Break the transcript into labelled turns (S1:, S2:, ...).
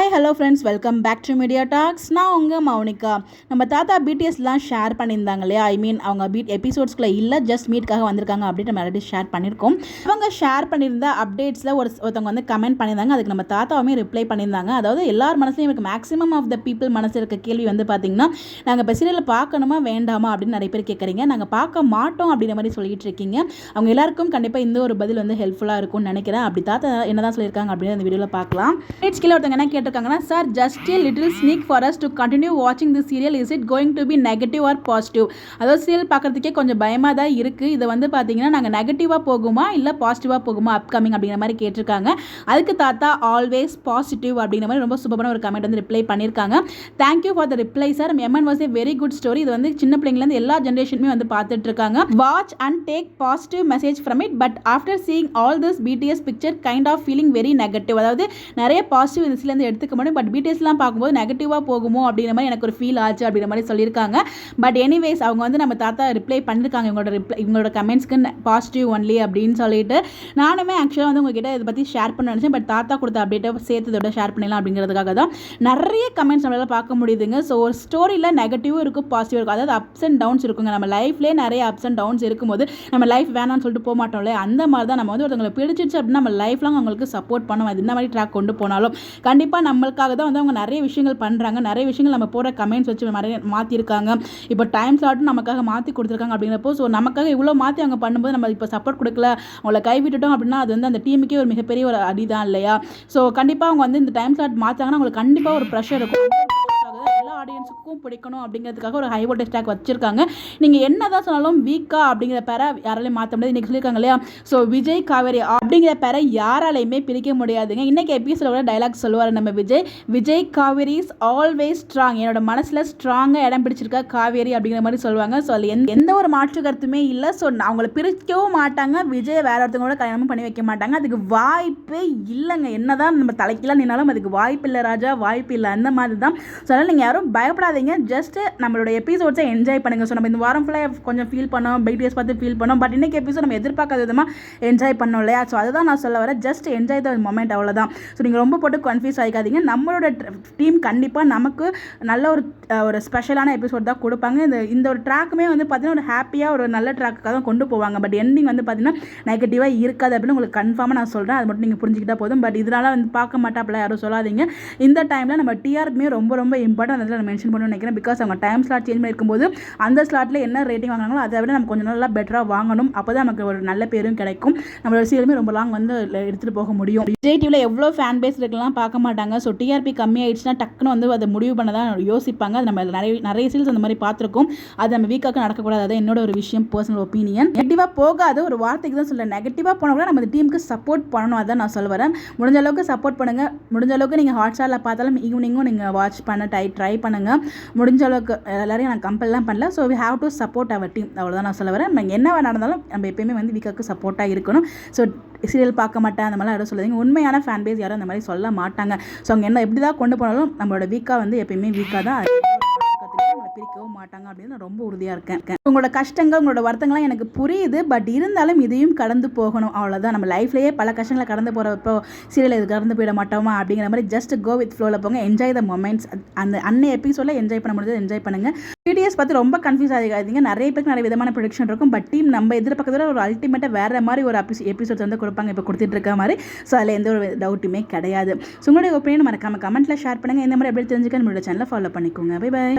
S1: Hi hello friends, welcome back to Media Talks. நான் உங்கள் மௌனிகா. நம்ம தாத்தா பிடிஎஸ்லாம் ஷேர் பண்ணியிருந்தாங்க இல்லையா, அவங்க எபிசோட்ஸ்குள்ளே இல்லை, ஜஸ்ட் மீட்காக வந்திருக்காங்க அப்படின்னு நம்ம ஆல்ரெடி ஷேர் பண்ணியிருக்கோம். அவங்க ஷேர் பண்ணியிருந்த அப்டேட்ஸில் ஒருத்தவங்க வந்து கமெண்ட் பண்ணியிருந்தாங்க. அதுக்கு நம்ம தாத்தாவுமே ரிப்ளை பண்ணியிருந்தாங்க. அதாவது எல்லார் மனசுலையும் எனக்கு மேக்ஸிமம் ஆஃப் த பீப்புள் மனசு இருக்க கேள்வி வந்து பார்த்திங்கன்னா, நாங்கள் இப்போ சீரியலில் பார்க்கணுமா வேண்டாமா அப்படின்னு நிறைய பேர் கேட்குறீங்க. நாங்கள் பார்க்க மாட்டோம் அப்படின்ற மாதிரி சொல்லிட்டு இருக்கீங்க. அவங்க எல்லாருக்கும் கண்டிப்பாக இந்த ஒரு பதில் வந்து ஹெல்ப்ஃபுல்லாக இருக்கும்னு நினைக்கிறேன். அப்படி தாத்தா என்ன தான் சொல்லியிருக்காங்க அப்படின்னு அந்த வீடியோவில் பார்க்கலாம். கீழே ஒருத்தங்க என்ன கேட்டிருக்காங்கன்னா, sir just a little sneak for us to continue watching this serial, is it going to be negative or positive? அதாவது சீரியல் பார்க்குறதுக்கே கொஞ்சம் பயமாக தான் இருக்குது. இதை வந்து பார்த்தீங்கன்னா நாங்கள் நெகட்டிவாக போகுமா இல்லை பாசிட்டிவாக போகுமா அப்கமிங் அப்படிங்கிற மாதிரி கேட்டிருக்காங்க. அதுக்கு தாத்தா ஆல்வேஸ் பாசிட்டிவ் அப்படிங்கிற மாதிரி ரொம்ப சூப்பரான ஒரு கமெண்ட் வந்து ரிப்ளை பண்ணியிருக்காங்க. Thank you for the reply sir. M N was a very good story. இது வந்து சின்ன பிள்ளைங்கலேருந்து எல்லா ஜென்ரேஷனுமே வந்து பார்த்துட்டு இருக்காங்க. Watch and take positive message from it, but after seeing all this BTS picture kind of feeling very negative. அதாவது நிறைய பாசிட்டிவ் இந்த சீரியல் எடுத்துக்க முடியும், பட் பிடிஎஸ்லாம் பார்க்கும்போது நெகட்டிவாக போகுமோ அப்படிங்கிற மாதிரி எனக்கு ஒரு ஃபீல் ஆச்சு அப்படிங்கிற மாதிரி சொல்லியிருக்காங்க. பட் எனிவேஸ் அவங்க வந்து நம்ம தாத்தா ரிப்ளை பண்ணியிருக்காங்க இவங்களோட கமெண்ட்ஸ்க்கு பாசிட்டிவ் ஒன்லி அப்படின்னு சொல்லிட்டு. நானுமே ஆக்சுவலாக வந்து உங்ககிட்ட இதை பற்றி ஷேர் பண்ண நினச்சேன், பட் தாத்தா கொடுத்த அப்டேட்டை சேர்த்து இதோட ஷேர் பண்ணலாம் அப்படிங்கிறதுக்காக தான். நிறைய கமெண்ட்ஸ் நம்மளால் பார்க்க முடியுதுங்க. ஸோ ஒரு ஸ்டோரியில் நெகட்டிவும் இருக்கும், பாசிட்டிவ் இருக்கும். அதாவது அப்ஸ் அண்ட் டவுன்ஸ் இருக்குங்க. நம்ம லைஃப்லேயே நிறைய அப்ஸ் அண்ட் டவுன்ஸ் இருக்கும்போது நம்ம லைஃப் வேணாம்னு சொல்லிட்டு போக மாட்டோம்ல. அந்த மாதிரி தான் நம்ம வந்து ஒருத்தவங்களை பிடிச்சிச்சு அப்படின்னா நம்ம லைஃப் லாங் அவங்களுக்கு சப்போர்ட் பண்ணுவோம். அது இந்த மாதிரி ட்ராக் கொண்டு போனாலும் கண்டிப்பாக நம்மளுக்காக தான் வந்து அவங்க நிறைய விஷயங்கள் பண்ணுறாங்க. நிறைய விஷயங்கள் நம்ம போகிற கமெண்ட்ஸ் வச்சு நிறைய மாற்றிருக்காங்க. இப்போ டைம் ஸ்லாட்டும் நமக்காக மாற்றி கொடுத்துருக்காங்க அப்படிங்கிறப்போ, ஸோ நமக்காக இவ்வளோ மாற்றி அவங்க பண்ணும்போது நம்ம இப்போ சப்போர்ட் கொடுக்கல, அவங்கள கைவிட்டுட்டோம் அப்படின்னா அது வந்து அந்த டீமுக்கே ஒரு மிகப்பெரிய ஒரு அடி தான் இல்லையா. ஸோ கண்டிப்பாக அவங்க வந்து இந்த டைம் ஸ்லாட் மாற்றாங்கன்னா அவங்களுக்கு கண்டிப்பாக ஒரு ப்ரெஷர் இருக்கும். எல்லா ஆடியன்ஸுக்கும் பிடிக்கணும் அப்படிங்கிறதுக்காக ஒரு ஹை வோல்டேஜ் டாக் வச்சிருக்காங்க. நீங்கள் என்ன தான் சொன்னாலும் வீக்கா அப்படிங்கிற பேரை யாராலையும் மாற்ற முடியாது. இன்றைக்கி சொல்லியிருக்காங்க இல்லையா, ஸோ விஜய் காவேரி அப்படிங்கிற பேரை யாராலையுமே பிரிக்க முடியாதுங்க. இன்றைக்கி எபிசோட டைலாக் சொல்லுவார் நம்ம Vijay Kaveri is always strong. என்னோட மனசில் ஸ்ட்ராங்காக இடம் பிடிச்சிருக்கா காவேரி அப்படிங்கிற மாதிரி சொல்லுவாங்க. ஸோ அதில் எந்த ஒரு மாற்று கருத்துமே இல்லை. ஸோ அவங்கள பிரிக்கவும் மாட்டாங்க, விஜய் வேற ஒருத்தவங்களோட கல்யாணமும் பண்ணி வைக்க மாட்டாங்க. அதுக்கு வாய்ப்பே இல்லைங்க. என்னதான் நம்ம தலைக்கெல்லாம் நின்னாலும் அதுக்கு வாய்ப்பு இல்லை ராஜா, வாய்ப்பு இல்லை. அந்த மாதிரி தான். ஸோ அதனால் நீங்கள் யாரும் பயப்படாதீங்க. ஜஸ்ட் நம்மளோட எபிசோட்ஸை என்ஜாய் பண்ணுங்கள். ஸோ நம்ம இந்த வாரம் ஃபுல்லாக கொஞ்சம் ஃபீல் பண்ணோம், பிடிஎஸ் பார்த்து ஃபீல் பண்ணோம், பட் இன்றைக்கி எபிசோட் நம்ம எதிர்பார்க்காத விதமாக என்ஜாய் பண்ணோம் இல்லையா. ஸோ அதுதான் நான் சொல்ல வரேன். ஜஸ்ட் என்ஜாய் த மொமெண்ட், அவ்வளோதான். ஸோ நீங்கள் ரொம்ப போட்டு கன்ஃபியூஸ் ஆகிக்காதீங்க. நம்மளோட டீம் கண்டிப்பாக நமக்கு நல்ல ஒரு ஸ்பெஷலான எபிசோட் தான் கொடுப்பாங்க. இந்த ஒரு ட்ராக்குமே வந்து பார்த்தீங்கன்னா ஒரு ஹாப்பியாக ஒரு நல்ல ட்ராக்காக தான் கொண்டு போவாங்க. பட் எண்டிங் வந்து பார்த்தீங்கன்னா நெகட்டிவாக இருக்காது அப்படின்னு உங்களுக்கு கன்ஃபார்மாக நான் சொல்கிறேன். அது மட்டும் நீங்கள் புரிஞ்சுக்கிட்டா போதும். பட் இதனால் வந்து பார்க்க மாட்டாப்பில் யாரும் சொல்லாதீங்க. இந்த டைமில் நம்ம டிஆர்பியுமே ரொம்ப ரொம்ப இம்பார்ட்டன்ட். அதில் நான் மென்ஷன் பண்ணணும்னு நினைக்கிறேன். பிகாஸ் அவங்க டைம் ஸ்லாட் சேஞ்ச் பண்ணியிருக்கும்போது அந்த ஸ்லாட்டில் என்ன ரேட்டிங் வாங்கினாங்களோ அதை விட நம்ம கொஞ்சம் நல்லா பெட்டராக வாங்கணும். அப்போ தான் நமக்கு ஒரு நல்ல பேரும் கிடைக்கும். நம்மளோட சீரியலுமே ரொம்ப லாங் வந்து எடுத்துகிட்டு போக முடியும். விஜய் டிவியில் எவ்வளோ ஃபேன் பேஸ் இருக்கலாம் பார்க்க மாட்டாங்க. ஸோ டிஆர்பி கம்மியாயிடுச்சுன்னா டக்குன்னு வந்து அதை முடிவு பண்ண தான் யோசிப்பாங்க. அது நம்ம நிறைய சீரியல்ஸ் அந்த மாதிரி பார்த்துருக்கோம். அது நம்ம வீக்காக நடக்கக்கூடாது. அது என்னோட ஒரு விஷயம், பர்சனல் ஒப்பீனியன். நெகட்டிவாக போகாது, ஒரு வார்த்தைக்கு தான் சொல்ல. நெகட்டிவாக போனால் கூட நம்ம டீமுக்கு சப்போர்ட் பண்ணணும். அதான் நான் சொல்ல வரேன். முடிஞ்ச அளவுக்கு சப்போர்ட் பண்ணுங்கள். முடிஞ்ச அளவுக்கு நீங்கள் ஹாட்ஸ்டாரில் பார்த்தாலும் ஈவினிங்கும் நீங்கள் வாட்ச் பண்ண ட்ரை பண்ணுங்கள். முடிஞ்ச அளவுக்கு எல்லாரையும் நான் கம்பல்லாம் பண்ணல. So we have to support our team, அவ்வளோதான் நான் சொல்ல வரேன். நம்ம என்ன நடந்தாலும் நம்ம எப்பயுமே வந்து வீக்காக்கு சப்போர்ட்டாக இருக்கணும். ஸோ சீரியல் பார்க்க மாட்டேன் அந்த மாதிரிலாம் யாரும் சொல்லாதீங்க. உண்மையான ஃபேன் பேஸ் யாரும் அந்த மாதிரி சொல்ல மாட்டாங்க. ஸோ அவங்க என்ன எப்படி தான் கொண்டு போனாலும் நம்மளோட வீக்காக வந்து எப்பயுமே வீக்காக தான் பிரிக்கவும் மாட்டாங்க அப்படின்னு நான் ரொம்ப உறுதியாக இருக்கேன். உங்களோட கஷ்டங்கள், உங்களோட வருத்தங்கள்லாம் எனக்கு புரியுது. பட் இருந்தாலும் இதையும் கடந்து போகணும், அவ்வளோதான். நம்ம லைஃப்லேயே பல கஷ்டங்களை கடந்து போகிறப்போ சீரியல் இது கடந்து போயிட மாட்டோமா அப்படிங்கிற மாதிரி ஜஸ்ட் கோ வித் ஃப்ளோவில் போங்க. Enjoy the moments. அந்த அன்னை எபிசோடில் என்ஜாய் பண்ண முடிஞ்சது என்ஜாய் பண்ணுங்கள். பிடிஎஸ் பார்த்து ரொம்ப கன்ஃபியூஸ் ஆகிக்காதீங்க. நிறைய பேருக்கு நிறைய விதமான ப்ரொடக்ஷன் இருக்கும். பட் டீம் நம்ம எதிர்பார்க்கறத ஒரு அல்டிமேட்டாக வேறு மாதிரி ஒரு எபிசோட்ஸ் வந்து கொடுப்பாங்க, இப்போ கொடுத்துட்டு இருக்க மாதிரி. ஸோ அதில் எந்த ஒரு டவுட்டுமே கிடையாது. ஸோ உங்களுடைய ஒப்பீனியன் மறக்காம கமெண்ட்டில் ஷேர் பண்ணுங்கள். இந்த மாதிரி எப்படி தெரிஞ்சுக்க நம்மளோட சேனலை ஃபாலோ பண்ணிக்கோங்க. Bye by.